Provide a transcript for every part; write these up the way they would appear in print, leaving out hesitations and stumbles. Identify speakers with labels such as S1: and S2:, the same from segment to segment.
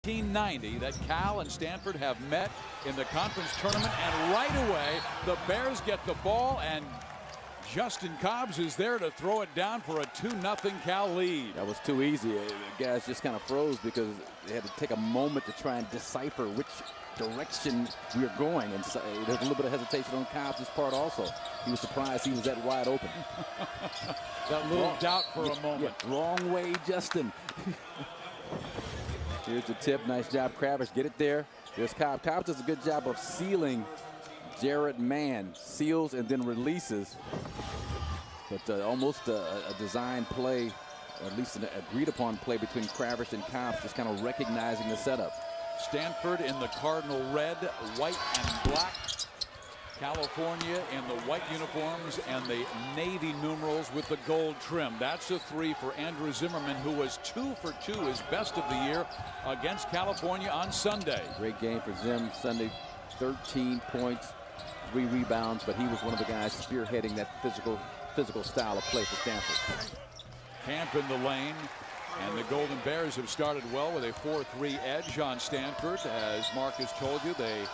S1: 1990 that Cal and Stanford have met in the conference tournament, and right away the Bears get the ball, and Justin Cobbs is there to throw it down for a 2-0 Cal lead.
S2: That was too easy. The guys just kind of froze because they had to take a moment to try and decipher which direction we were going, and so there's a little bit of hesitation on Cobbs' part also. He was surprised he was that wide open.
S1: That little doubt for a moment.
S2: Yeah, wrong way, Justin. Here's the tip. Nice job, Kravitz. Get it there. There's Cobbs. Cobbs does a good job of sealing Jared Mann. Seals and then releases. But almost a design play, or at least an agreed-upon play between Kravitz and Cobbs, just kind of recognizing the setup.
S1: Stanford in the cardinal red, white and black. California in the white uniforms and the navy numerals with the gold trim. That's a three for Andrew Zimmermann, who was 2 for 2, his best of the year against California on Sunday.
S2: Great game for Zim Sunday. 13 points, 3 rebounds, but he was one of the guys spearheading that physical style of play for Stanford.
S1: Camp in the lane, and the Golden Bears have started well with a 4-3 edge on Stanford. As Marcus told you, the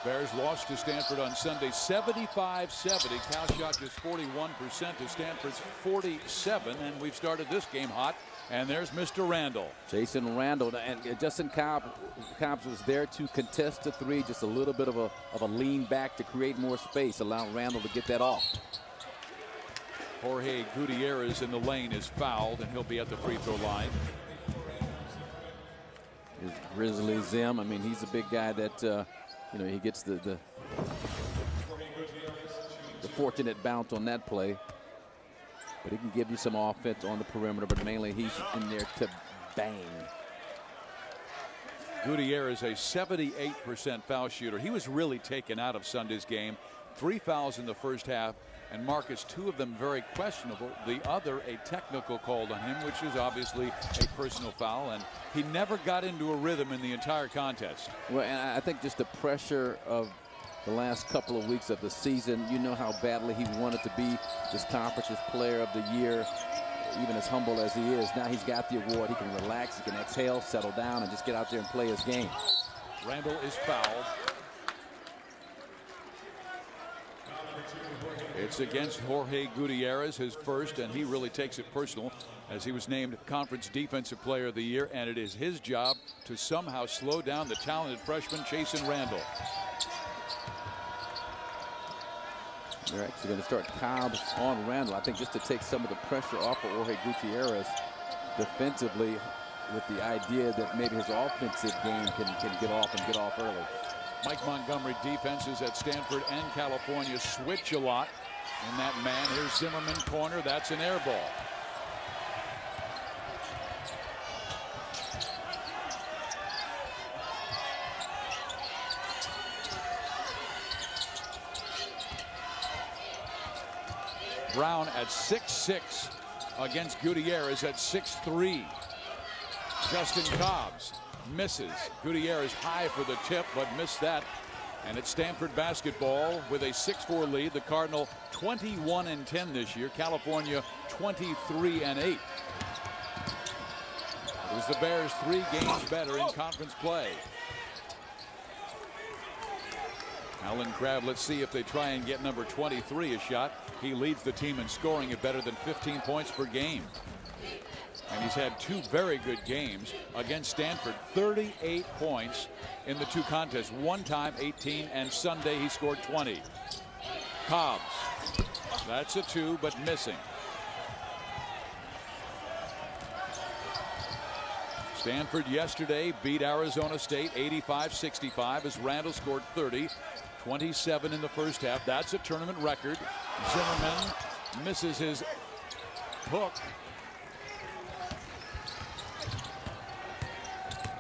S1: Bears lost to Stanford on Sunday 75-70. Cal shot just 41% to Stanford's 47, and we've started this game hot. And there's Mr. Randall.
S2: Jason Randall, and Justin Cobbs was there to contest the three, just a little bit of a lean back to create more space, allow Randall to get that off.
S1: Jorge Gutierrez in the lane is fouled, and he'll be at the free throw line.
S2: Here's Grizzly Zim. I mean, he's a big guy that you know, he gets the fortunate bounce on that play. But he can give you some offense on the perimeter, but mainly he's in there to bang.
S1: Gutierrez, a 78% foul shooter. He was really taken out of Sunday's game. 3 fouls in the first half, and Marcus, 2 of them very questionable. The other, a technical called on him, which is obviously a personal foul, and he never got into a rhythm in the entire contest.
S2: Well, and I think just the pressure of the last couple of weeks of the season, you know how badly he wanted to be this conference's player of the year, even as humble as he is. Now he's got the award. He can relax, he can exhale, settle down, and just get out there and play his game.
S1: Randall is fouled. It's against Jorge Gutierrez, his first, and he really takes it personal as he was named Conference Defensive Player of the Year, and it is his job to somehow slow down the talented freshman Jason Randall.
S2: They're actually going to start Cobbs on Randall, I think, just to take some of the pressure off of Jorge Gutierrez defensively, with the idea that maybe his offensive game can get off early.
S1: Mike Montgomery defenses at Stanford and California switch a lot in that man. Here's Zimmermann corner. That's an air ball. Brown at 6'6" against Gutierrez at 6'3". Justin Cobbs misses. Gutierrez high for the tip, but missed that. And it's Stanford basketball with a 6-4 lead. The Cardinal 21-10 this year. California 23-8. It was the Bears 3 games better in conference play. Alan Crabb, let's see if they try and get number 23 a shot. He leads the team in scoring at better than 15 points per game. And he's had 2 very good games against Stanford. 38 points in the 2 contests. One time 18, and Sunday he scored 20. Cobbs. That's a 2, but missing. Stanford yesterday beat Arizona State 85-65 as Randall scored 30. 27 in the first half. That's a tournament record. Zimmermann misses his hook.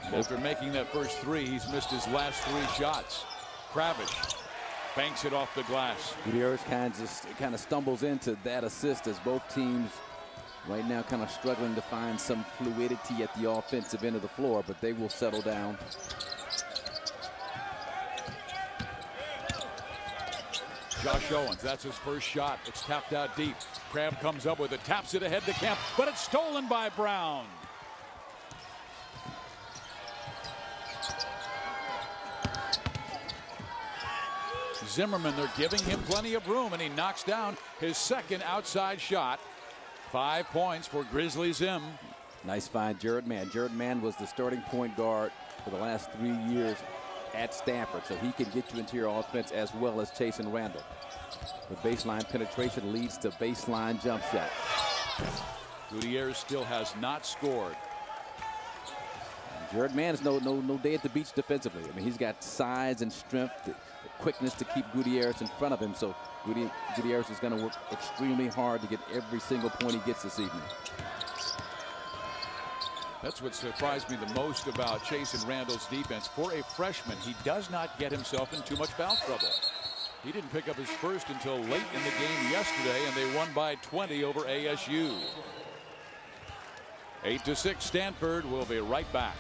S1: And after making that first 3, he's missed his last 3 shots. Kravitz banks it off the glass.
S2: Gutierrez kind of stumbles into that assist, as both teams right now kind of struggling to find some fluidity at the offensive end of the floor, but they will settle down.
S1: Josh Owens, that's his first shot. It's tapped out deep. Crabb comes up with it, taps it ahead to Kemp, but it's stolen by Brown. Zimmermann. They're giving him plenty of room, and he knocks down his second outside shot. 5 points for Grizzly Zim.
S2: Nice find, Jared Mann. Jared Mann was the starting point guard for the last 3 years at Stanford, so he can get you interior offense as well as Chasson Randle. The baseline penetration leads to baseline jump shot.
S1: Gutierrez still has not scored.
S2: Jared Mann is no day at the beach defensively. I mean, he's got size and strength, the quickness to keep Gutierrez in front of him. So Gutierrez is going to work extremely hard to get every single point he gets this evening.
S1: That's what surprised me the most about Chasson Randle's defense. For a freshman, he does not get himself in too much foul trouble. He didn't pick up his first until late in the game yesterday, and they won by 20 over ASU. 8-6 Stanford. Will be right back.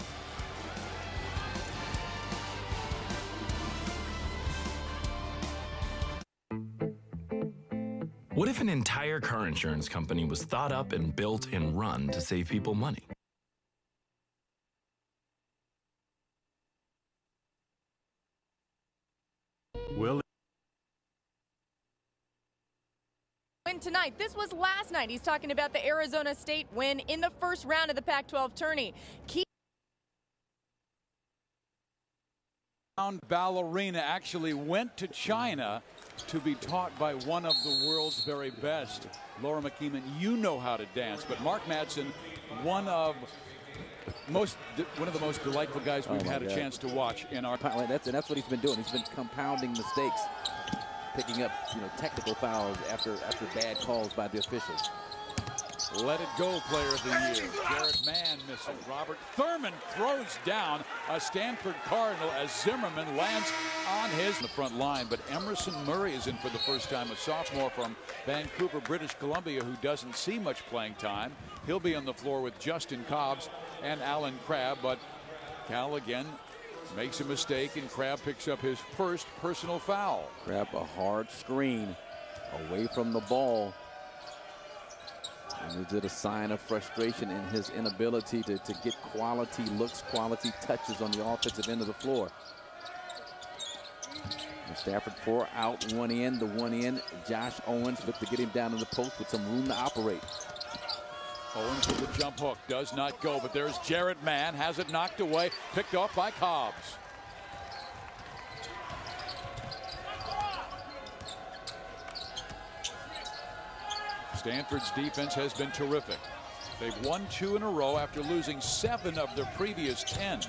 S3: What if an entire car insurance company was thought up and built and run to save people money?
S4: Win tonight. This was last night. He's talking about the Arizona State win in the first round of the Pac-12 tourney.
S1: Ballerina actually went to China to be taught by one of the world's very best. Laura McKeeman, you know how to dance, but Mark Madsen, one of the most delightful guys we've had a chance to watch in our.
S2: That's what he's been doing. He's been compounding mistakes, picking up technical fouls after bad calls by the officials.
S1: Let it go, player of the year. Jared Mann missing. Robert Thurman throws down a Stanford Cardinal as Zimmermann lands on the front line. But Emerson Murray is in for the first time, a sophomore from Vancouver, British Columbia, who doesn't see much playing time. He'll be on the floor with Justin Cobbs and Alan Crabb. But Cal again makes a mistake, and Crabb picks up his first personal foul.
S2: Crabb, a hard screen away from the ball. And is it a sign of frustration in his inability to get quality looks, quality touches on the offensive end of the floor? And Stafford 4 out, 1 in. The 1 in. Josh Owens looked to get him down in the post with some room to operate.
S1: Owens with the jump hook, does not go, but there's Jared Mann, has it knocked away, picked off by Cobbs. Stanford's defense has been terrific. They've won 2 in a row after losing 7 of their previous 10.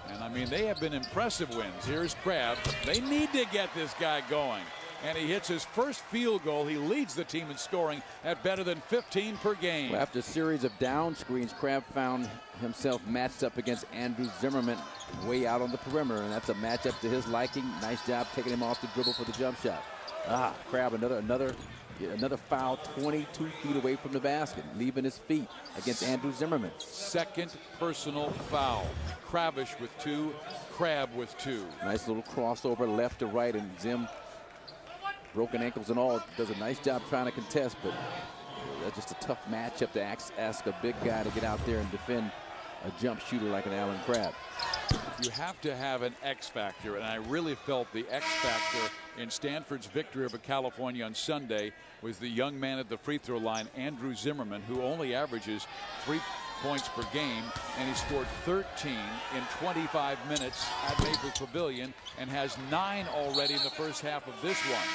S1: And I mean, they have been impressive wins. Here's Crabb. They need to get this guy going. And he hits his first field goal. He leads the team in scoring at better than 15 per game.
S2: Well, after a series of down screens, Crabb found himself matched up against Andrew Zimmermann way out on the perimeter. And that's a matchup to his liking. Nice job taking him off the dribble for the jump shot. Crabb, another foul 22 feet away from the basket, leaving his feet against Andrew Zimmermann.
S1: Second personal foul. Kravish with 2, Crabb with 2.
S2: Nice little crossover left to right, and Zim, broken ankles and all, does a nice job trying to contest, but that's just a tough matchup to ask a big guy to get out there and defend a jump shooter like an Alan Crabb.
S1: You have to have an X factor, and I really felt the X factor in Stanford's victory over California on Sunday was the young man at the free throw line, Andrew Zimmermann, who only averages 3 points per game, and he scored 13 in 25 minutes at Maple Pavilion and has 9 already in the first half of this one.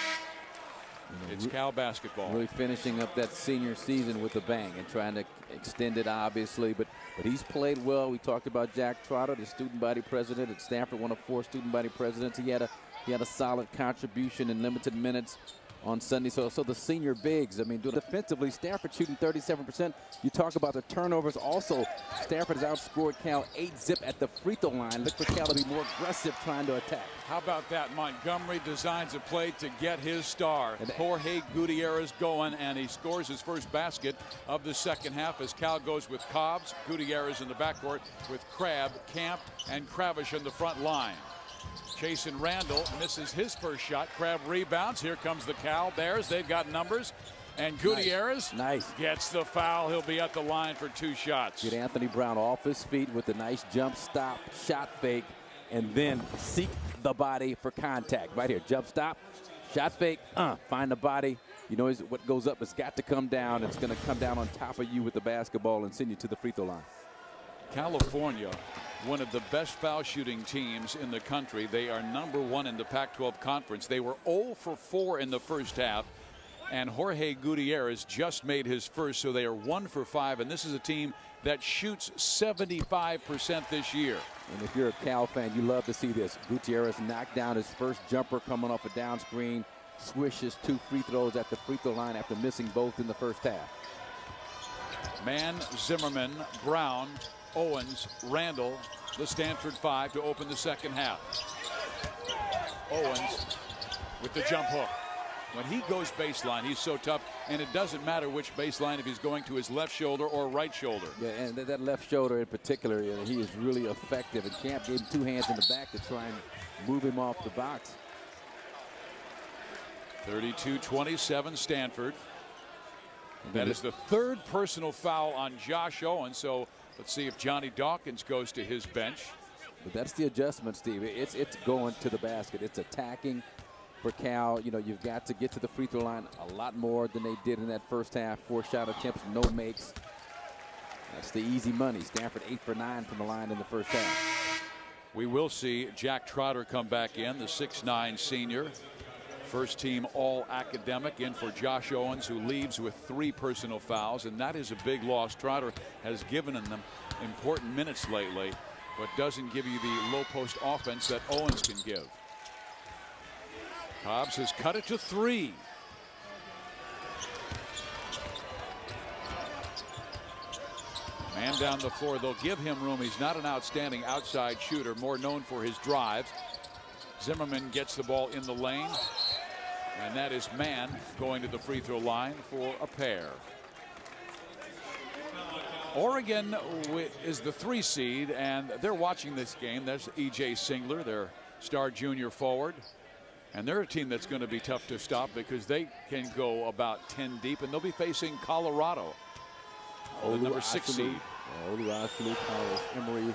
S1: It's Cal basketball.
S2: Really finishing up that senior season with a bang and trying to extend it, obviously, but he's played well. We talked about Jack Trotter, the student body president at Stanford, one of 4 student body presidents. He had a solid contribution in limited minutes on Sunday. So the senior bigs, I mean, defensively, Stanford shooting 37%. You talk about the turnovers. Also, Stanford has outscored Cal 8-zip at the free throw line. Look for Cal to be more aggressive trying to attack.
S1: How about that? Montgomery designs a play to get his star. Jorge Gutierrez going, and he scores his first basket of the second half as Cal goes with Cobbs, Gutierrez in the backcourt with Crabb, Camp, and Kravish in the front line. Chasson Randle misses his first shot. Crabb rebounds. Here comes the Cal Bears. They've got numbers. And Gutierrez gets the foul. He'll be at the line for 2 shots.
S2: Get Anthony Brown off his feet with a nice jump stop, shot fake, and then seek the body for contact. Right here, jump stop, shot fake, find the body. You know what goes up has got to come down. It's going to come down on top of you with the basketball and send you to the free throw line.
S1: California, one of the best foul shooting teams in the country. They are #1 in the Pac-12 conference. They were 0 for 4 in the first half. And Jorge Gutierrez just made his first, so they are 1 for 5. And this is a team that shoots 75% this year.
S2: And if you're a Cal fan, you love to see this. Gutierrez knocked down his first jumper coming off a down screen, swishes 2 free throws at the free throw line after missing both in the first half.
S1: Mann, Zimmermann, Brown, Owens, Randall, the Stanford 5 to open the second half. Owens with the jump hook. When he goes baseline, he's so tough, and it doesn't matter which baseline, if he's going to his left shoulder or right shoulder.
S2: Yeah, and that left shoulder in particular, he is really effective. And Camp gave him 2 hands in the back to try and move him off the box.
S1: 32-27 Stanford. That is the 3rd personal foul on Josh Owens. So let's see if Johnny Dawkins goes to his bench.
S2: But that's the adjustment, Steve. It's going to the basket. It's attacking for Cal. You know, you've got to get to the free throw line a lot more than they did in that first half. 4 shot attempts, no makes. That's the easy money. Stanford 8 for 9 from the line in the first half.
S1: We will see Jack Trotter come back in, the 6'9" senior. First team all-academic in for Josh Owens, who leaves with 3 personal fouls, and that is a big loss. Trotter has given them important minutes lately, but doesn't give you the low post offense that Owens can give. Hobbs has cut it to 3. Man down the floor. They'll give him room. He's not an outstanding outside shooter, more known for his drives. Zimmermann gets the ball in the lane. And that is Mann going to the free throw line for a pair. Oregon is the 3 seed, and they're watching this game. That's E.J. Singler, their star junior forward. And they're a team that's going to be tough to stop because they can go about 10 deep, and they'll be facing Colorado, the number 6 seed.
S2: Olu Ashley, Carlos Emery,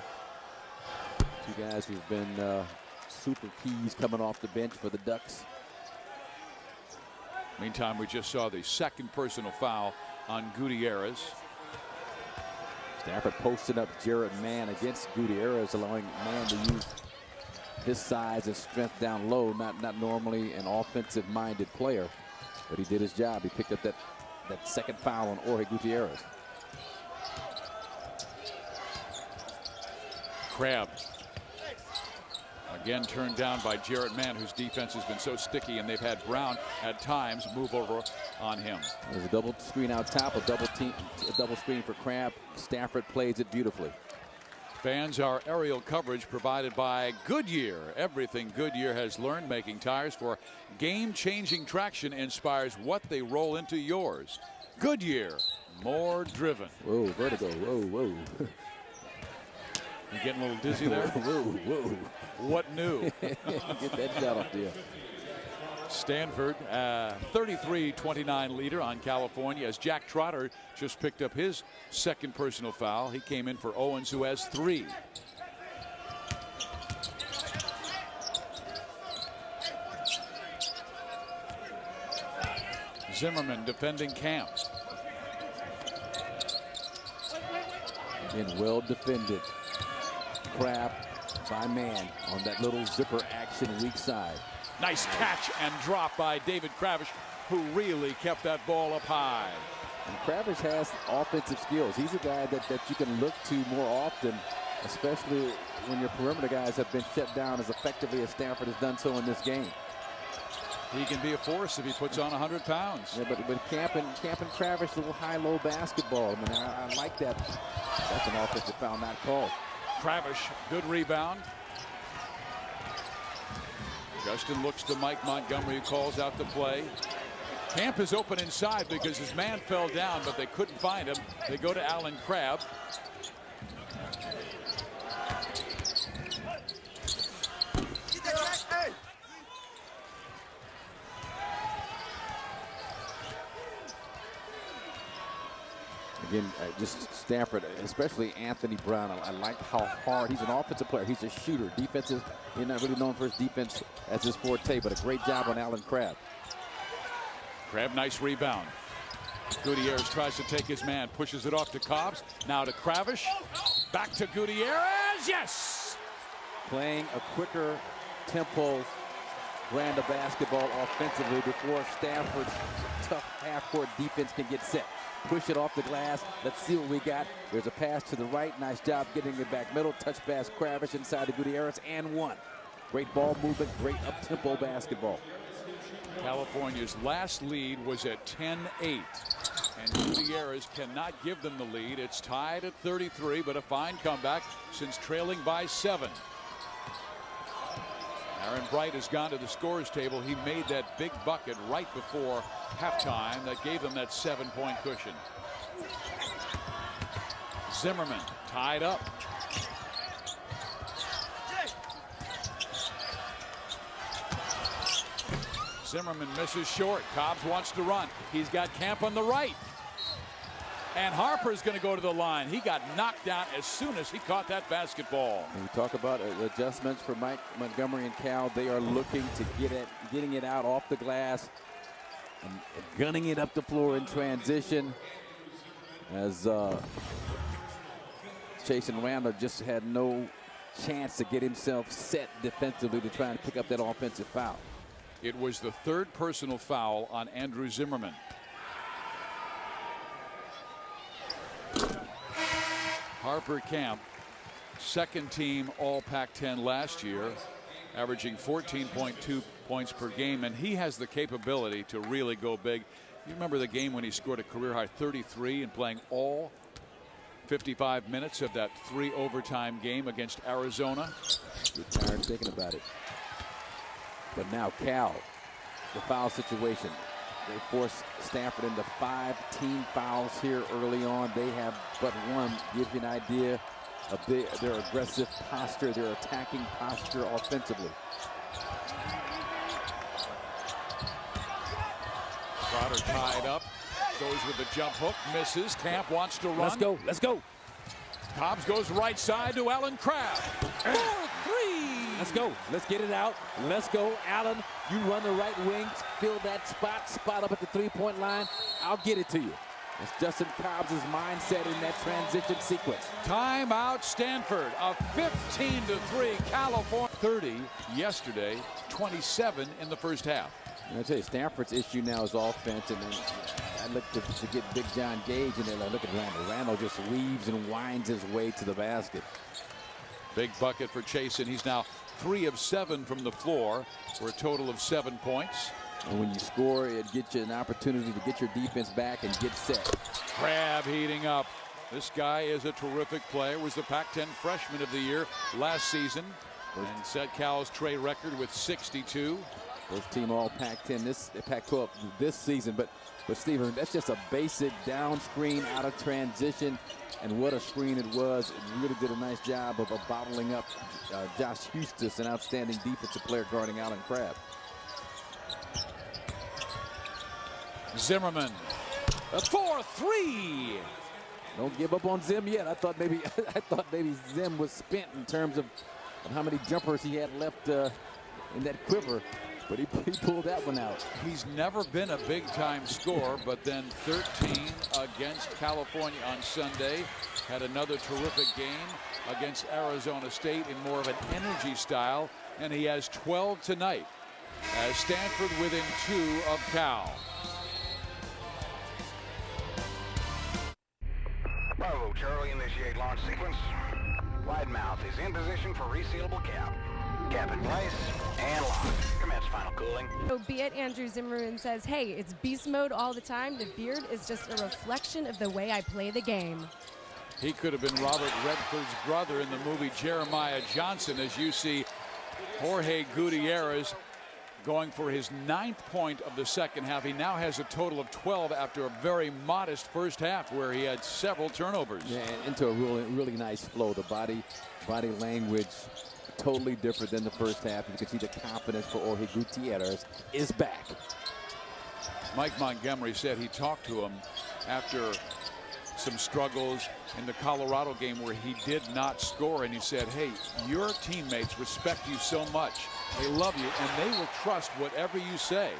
S2: 2 guys who've been super keys coming off the bench for the Ducks.
S1: Meantime, we just saw the 2nd personal foul on Gutierrez.
S2: Stanford posting up Jared Mann against Gutierrez, allowing Mann to use his size and strength down low. Not normally an offensive-minded player, but he did his job. He picked up that 2nd foul on Jorge Gutierrez.
S1: Crabb again turned down by Jarrett Mann, whose defense has been so sticky, and they've had Brown at times move over on him.
S2: There's a double screen out top, a double screen for Crabb. Stanford plays it beautifully.
S1: Fans, our aerial coverage provided by Goodyear. Everything Goodyear has learned making tires for game-changing traction inspires what they roll into yours. Goodyear, more driven.
S2: Whoa, vertigo, whoa.
S1: You getting a little dizzy there?
S2: Whoa.
S1: What new?
S2: Get that shot off there.
S1: Stanford, 33-29 leader on California, as Jack Trotter just picked up his 2nd personal foul. He came in for Owens, who has 3. Zimmermann defending Camp.
S2: Again, well defended. Crabb by Mann on that little zipper action weak side.
S1: Nice catch and drop by David Kravish, who really kept that ball up high.
S2: And Kravish has offensive skills. He's a guy that you can look to more often, especially when your perimeter guys have been shut down as effectively as Stanford has done so in this game.
S1: He can be a force if he puts on 100 pounds.
S2: Yeah, but Camp and Kravish, little high-low basketball. I mean, I like that. That's an offensive foul not called.
S1: Kravish, good rebound. Justin looks to Mike Montgomery, who calls out the play. Camp is open inside because his man fell down, but they couldn't find him. They go to Alan Crabb.
S2: again, just Stanford, especially Anthony Brown. I like how hard he's an offensive player. He's a shooter. Defensive, he's not really known for his defense as his forte, but a great job on Alan Crabb.
S1: Crabb, nice rebound. Gutierrez tries to take his man, pushes it off to Cobbs. Now to Kravish. Back to Gutierrez. Yes!
S2: Playing a quicker tempo brand of basketball offensively before Stanford's tough half-court defense can get set. Push it off the glass. Let's see what we got. There's a pass to the right. Nice job getting it back middle. Touch pass Kravish inside to Gutierrez and one. Great ball movement, great up-tempo basketball.
S1: California's last lead was at 10-8. And Gutierrez cannot give them the lead. It's tied at 33, but a fine comeback since trailing by 7. Aaron Bright has gone to the scorers table. He made that big bucket right before halftime that gave them that 7-point cushion. Zimmermann tied up. Zimmermann misses short. Cobbs wants to run. He's got Camp on the right. And Harper's going to go to the line. He got knocked down as soon as he caught that basketball.
S2: When we talk about adjustments for Mike Montgomery and Cal, they are looking to getting it out off the glass and gunning it up the floor in transition. As Chasen Randall just had no chance to get himself set defensively to try and pick up that offensive foul.
S1: It was the third personal foul on Andrew Zimmermann. Harper Camp, second team All Pac-10 last year, averaging 14.2 points per game, and he has the capability to really go big. You remember the game when he scored a career-high 33 and playing all 55 minutes of that 3 overtime game against Arizona?
S2: Get tired thinking about it. But now Cal, the foul situation. They force Stanford into 5 team fouls here early on. They have but one. Gives you an idea of their aggressive posture, their attacking posture offensively.
S1: Trotter tied up, goes with the jump hook, misses. Camp wants to run.
S2: Let's go, let's go.
S1: Cobbs goes right side to Alan Crabb. 4-3.
S2: Let's go. Let's get it out. Let's go. Allen, you run the right wing. Fill that spot up at the three-point line. I'll get it to you. It's Justin Cobbs' mindset in that transition sequence.
S1: Timeout Stanford. A 15-3 California. 30 yesterday, 27 in the first half.
S2: And I tell you, Stanford's issue now is offense, and then I look to get Big John Gage, and then I look at Randall. Randall just weaves and winds his way to the basket.
S1: Big bucket for Chasen. He's now 3 of 7 from the floor for a total of 7 points.
S2: And when you score, it gets you an opportunity to get your defense back and get set.
S1: Crabb heating up. This guy is a terrific player. Was the Pac-10 Freshman of the Year last season and set Cal's Trey record with 62.
S2: First team All Pac-10, this Pac-12 this season. But Stephen, that's just a basic down screen out of transition. And what a screen it was. It really did a nice job of bottling up Josh Hustis, an outstanding defensive player guarding Alan Crabb.
S1: Zimmermann, a 4-3.
S2: Don't give up on Zim yet. I thought maybe Zim was spent in terms of how many jumpers he had left in that quiver. But he pulled that one out.
S1: He's never been a big-time scorer, but then 13 against California on Sunday. Had another terrific game against Arizona State in more of an energy style, and he has 12 tonight as Stanford within 2 of Cal.
S5: Bravo, Charlie, initiate launch sequence. Wide mouth is in position for resealable cap. Cap in place and locked. Commence final cooling.
S6: So be it Andrew Zimmermann says, hey, it's beast mode all the time. The beard is just a reflection of the way I play the game.
S1: He could have been Robert Redford's brother in the movie Jeremiah Johnson, as you see Jorge Gutierrez going for his 9th point of the second half. He now has a total of 12 after a very modest first half where he had several turnovers.
S2: Yeah, into a really nice flow. The body language totally different than the first half. You can see the confidence for Jorge Gutierrez is back.
S1: Mike Montgomery said he talked to him after some struggles in the Colorado game where he did not score, and he said, hey, your teammates respect you so much. They love you, and they will trust whatever you say.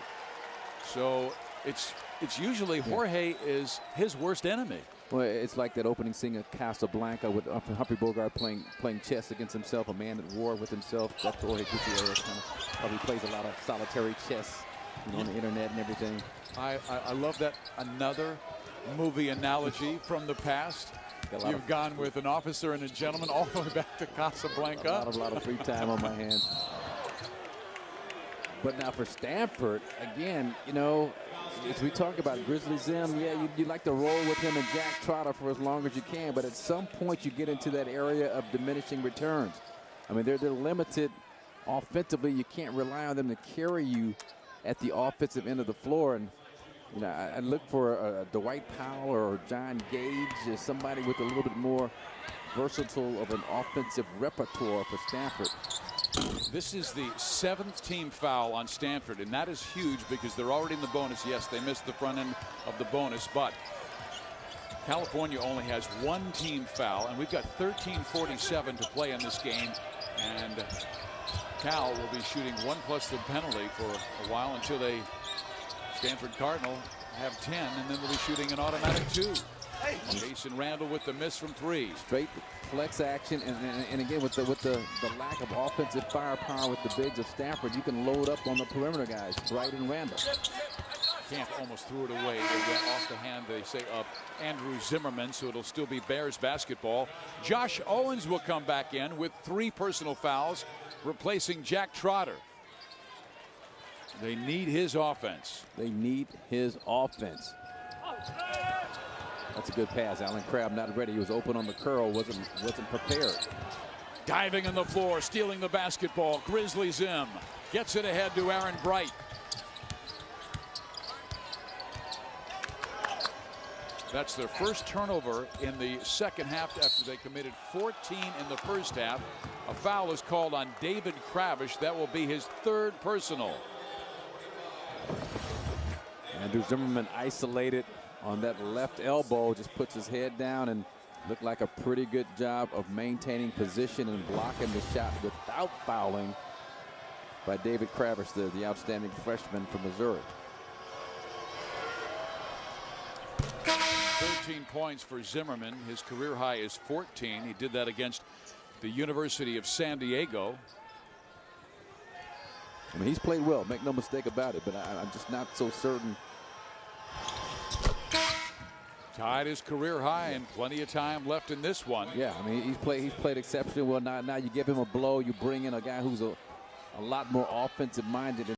S1: So it's usually Jorge is his worst enemy.
S2: Well, it's like that opening scene of Casablanca with Humphrey Bogart playing chess against himself, a man at war with himself. That's Jorge Gutierrez. Probably plays a lot of solitary chess, on the internet and everything.
S1: I love that. Another movie analogy from the past. You've gone with an officer and a gentleman all the way back to Casablanca.
S2: A lot of free time on my hands. But now for Stanford, again, as we talk about Grizzly Zim, yeah, you like to roll with him and Jack Trotter for as long as you can, but at some point you get into that area of diminishing returns. I mean, they're limited offensively. You can't rely on them to carry you at the offensive end of the floor. And I look for a Dwight Powell or John Gage as somebody with a little bit more versatile of an offensive repertoire for Stanford.
S1: This is the 7th team foul on Stanford, and that is huge because they're already in the bonus. Yes, they missed the front end of the bonus, but California only has 1 team foul, and we've got 13:47 to play in this game, and Cal will be shooting 1 plus the penalty for a while until Stanford Cardinal have 10, and then they'll be shooting an automatic 2. Jason Randall with the miss from 3.
S2: Straight flex action, and again with the lack of offensive firepower with the bigs of Stanford, you can load up on the perimeter guys, Bright and Randall.
S1: Camp almost threw it away. It went off the hand, they say, of Andrew Zimmermann, so it'll still be Bears basketball. Josh Owens will come back in with 3 personal fouls, replacing Jack Trotter. They need his offense.
S2: They need his offense. That's a good pass. Allen Crabbe not ready. He was open on the curl, wasn't prepared.
S1: Diving on the floor, stealing the basketball. Grizzly Zim gets it ahead to Aaron Bright. That's their first turnover in the second half after they committed 14 in the first half. A foul is called on David Kravish. That will be his 3rd personal.
S2: Andrew Zimmermann isolated on that left elbow, just puts his head down and looked like a pretty good job of maintaining position and blocking the shot without fouling by David Kravish, the outstanding freshman from Missouri.
S1: 13 points for Zimmermann. His career high is 14. He did that against the University of San Diego.
S2: I mean, he's played well, make no mistake about it, but I'm just not so certain.
S1: Tied his career high and plenty of time left in this one.
S2: Yeah, I mean, he's played exceptionally well. Now you give him a blow, you bring in a guy who's a lot more offensive minded.